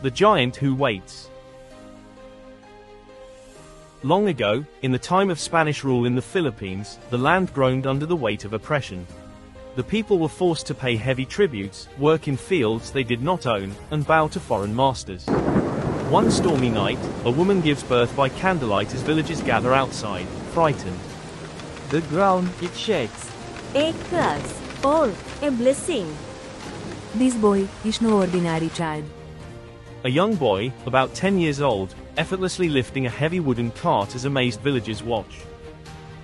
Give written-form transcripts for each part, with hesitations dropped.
The giant who waits. Long ago, in the time of Spanish rule in the Philippines, the land groaned under the weight of oppression. The people were forced to pay heavy tributes, work in fields they did not own, and bow to foreign masters. One stormy night, a woman gives birth by candlelight as villagers gather outside, frightened. The ground, it shakes. A curse, or a blessing. This boy is no ordinary child. A young boy, about 10 years old, effortlessly lifting a heavy wooden cart as amazed villagers watch.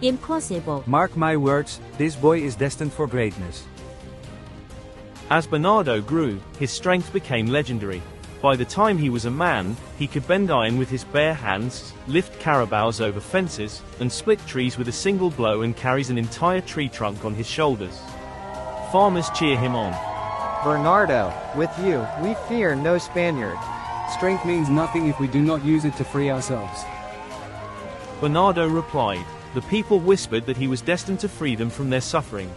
Impossible. Mark my words, this boy is destined for greatness. As Bernardo grew, his strength became legendary. By the time he was a man, he could bend iron with his bare hands, lift carabaos over fences, and split trees with a single blow, and carries an entire tree trunk on his shoulders. Farmers cheer him on. Bernardo, with you, we fear no Spaniard. Strength means nothing if we do not use it to free ourselves. Bernardo replied. The people whispered that he was destined to free them from their suffering.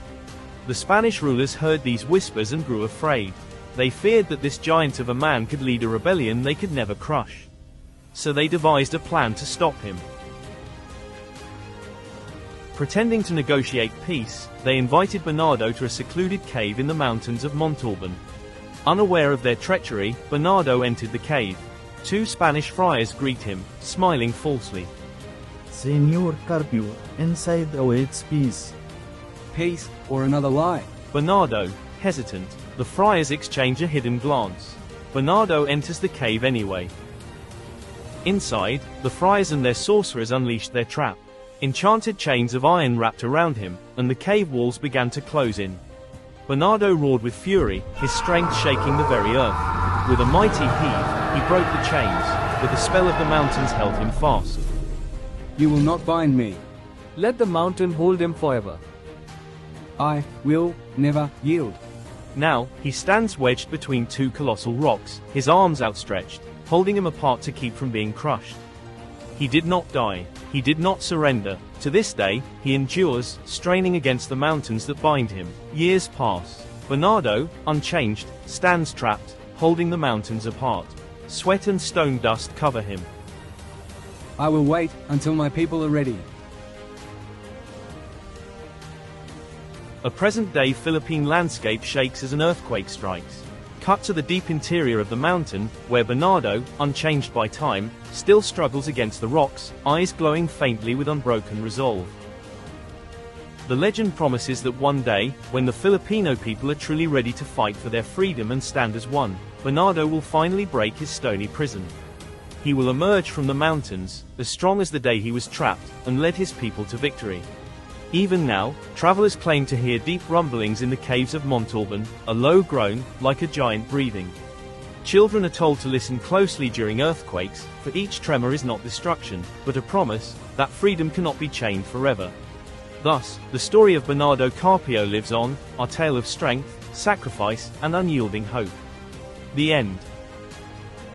The Spanish rulers heard these whispers and grew afraid. They feared that this giant of a man could lead a rebellion they could never crush. So they devised a plan to stop him. Pretending to negotiate peace, they invited Bernardo to a secluded cave in the mountains of Montalban. Unaware of their treachery, Bernardo entered the cave. Two Spanish friars greet him, smiling falsely. Señor Carpio, inside awaits peace. Peace, or another lie. Bernardo, hesitant. The friars exchange a hidden glance. Bernardo enters the cave anyway. Inside, the friars and their sorcerers unleashed their trap. Enchanted chains of iron wrapped around him, and the cave walls began to close in. Bernardo roared with fury, his strength shaking the very earth. With a mighty heave, he broke the chains, but the spell of the mountains held him fast. You will not bind me. Let the mountain hold him forever. I will never yield. Now, he stands wedged between two colossal rocks, his arms outstretched, holding him apart to keep from being crushed. He did not die. He did not surrender. To this day, he endures, straining against the mountains that bind him. Years pass. Bernardo, unchanged, stands trapped, holding the mountains apart. Sweat and stone dust cover him. I will wait until my people are ready. A present-day Philippine landscape shakes as an earthquake strikes. Cut to the deep interior of the mountain, where Bernardo, unchanged by time, still struggles against the rocks, eyes glowing faintly with unbroken resolve. The legend promises that one day, when the Filipino people are truly ready to fight for their freedom and stand as one, Bernardo will finally break his stony prison. He will emerge from the mountains, as strong as the day he was trapped, and led his people to victory. Even now, travelers claim to hear deep rumblings in the caves of Montalban, a low groan, like a giant breathing. Children are told to listen closely during earthquakes, for each tremor is not destruction, but a promise that freedom cannot be chained forever. Thus, the story of Bernardo Carpio lives on, our tale of strength, sacrifice, and unyielding hope. The end.